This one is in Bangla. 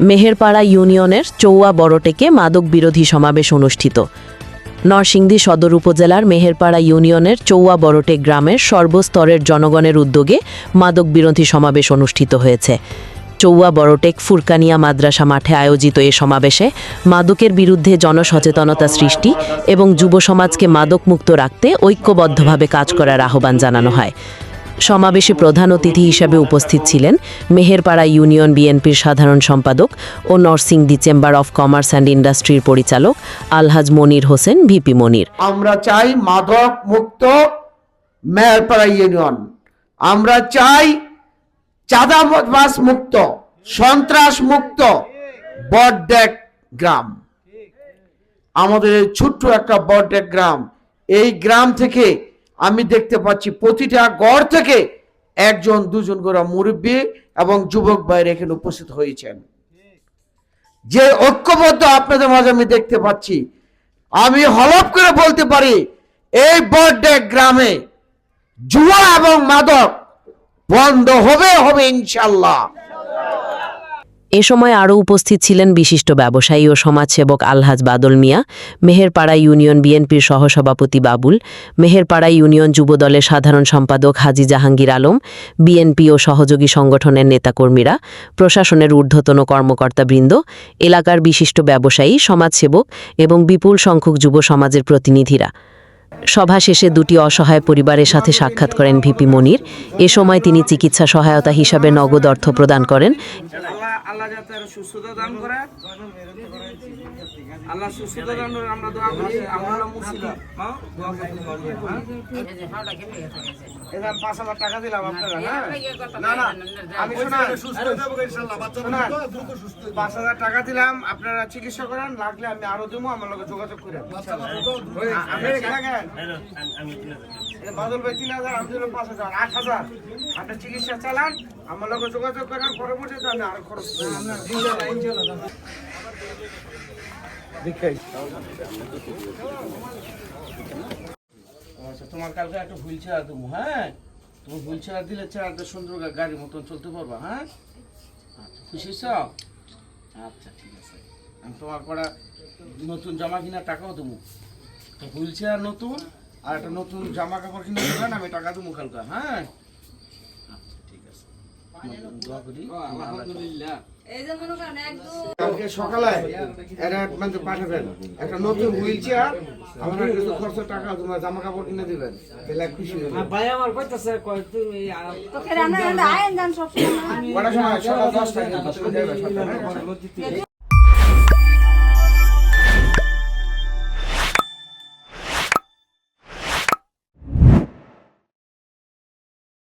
মেহেরপাড়া ইউনিয়নের চৌয়া বড়টেকে মাদক বিরোধী সমাবেশ অনুষ্ঠিত। নরসিংদী সদর উপজেলার মেহেরপাড়া ইউনিয়নের চৌয়া বড়টেক গ্রামের সর্বস্তরের জনগণের উদ্যোগে মাদক বিরোধী সমাবেশ অনুষ্ঠিত হয়েছে। চৌয়া বড়টেক ফুরকানিয়া মাদ্রাসা মাঠে আয়োজিত এ সমাবেশে মাদকের বিরুদ্ধে জনসচেতনতা সৃষ্টি এবং যুব সমাজকে মাদকমুক্ত রাখতে ঐক্যবদ্ধভাবে কাজ করার আহ্বান জানানো হয়। সমাবেশে প্রধান অতিথি হিসেবে উপস্থিত ছিলেন মেহেরপাড়া ইউনিয়ন বিএনপির সাধারণ সম্পাদক ও Narsingdi chamber of commerce and ইন্ডাস্ট্রির পরিচালক আলহাজ মনির হোসেন ভিপি মনির। আমরা চাই মাদক মুক্ত মেহেরপাড়া ইউনিয়ন, আমরা চাই চাঁদাবাজ মুক্ত, সন্ত্রাস মুক্ত বড়টেক গ্রাম। আমাদের ছোট্ট একটা বড়টেক গ্রাম, এই গ্রাম থেকে আমি দেখতে পাচ্ছি প্রতিটা ঘর থেকে একজন দুজন করে মুরব্বী এবং যুবক ভাইরা এখানে উপস্থিত হয়েছেন। যে ঐক্যবদ্ধ আপনাদের মাঝে আমি দেখতে পাচ্ছি, আমি হলফ করে বলতে পারি এই বড়টেক গ্রামে জুয়া এবং মাদক বন্ধ হবে ইনশাআল্লাহ। এ সময় আরও উপস্থিত ছিলেন বিশিষ্ট ব্যবসায়ী ও সমাজসেবক আলহাজ বাদল মিয়া, মেহেরপাড়া ইউনিয়ন বিএনপির সহসভাপতি বাবুল, মেহেরপাড়া ইউনিয়ন যুবদলের সাধারণ সম্পাদক হাজী জাহাঙ্গীর আলম, বিএনপি ও সহযোগী সংগঠনের নেতাকর্মীরা, প্রশাসনের ঊর্ধ্বতন কর্মকর্তাবৃন্দ, এলাকার বিশিষ্ট ব্যবসায়ী, সমাজসেবক এবং বিপুল সংখ্যক যুব সমাজের প্রতিনিধিরা। সভা শেষে দুটি অসহায় পরিবারের সাথে সাক্ষাৎ করেন ভিপি মনির। এ সময় তিনি চিকিৎসা সহায়তা হিসাবে নগদ অর্থ প্রদান করেন। আল্লাহ যাতে আরো সুস্থতা দান করে, আল্লাহ সুস্থতা দান করে আমরা দোয়া করি। আমরা মুসলিম দোয়া করতে এটা 5,000 টাকা দিলাম আপনারা। না না আমি শোনা 5,000 টাকা দিলাম, আপনারা চিকিৎসা করেন, লাগলে আমি আরো দেবো, আমার লগে যোগাযোগ করেন। বাদল ভাই 3,000, আমি দিলাম 5,000, 8,000। আপনার চিকিৎসা চালান, আমার লগে যোগাযোগ করেন, পরবর্তীতে আমি আরো খরচ তোমার কালকে একটা হুইল চেয়ার দেবো। হ্যাঁ, তুমি হুইল চেয়ার দিলে চেয়ারটা সুন্দর গাড়ির মতন চলতে পারবা। হ্যাঁ, আচ্ছা খুশি ছ? আচ্ছা ঠিক আছে, আমি তোমার পড়া নতুন জামা কিনার টাকাও দেবো। হুইল চেয়ার নতুন আর একটা নতুন জামা কাপড় কিনে দেবেন, আমি টাকা দেবো কালকে। হ্যাঁ আচ্ছা ঠিক আছে, দোয়া করি। কালকে সকালে পাঠাবেন একটা নতুন হুইল চেয়ার, আমার কিছু খরচ টাকা তোমার জামা কাপড় কিনে দিবেন, তাহলে খুশি হবে। ভাই আমার কইতাছে তুমি কয়টা সময়? সকাল 10টায়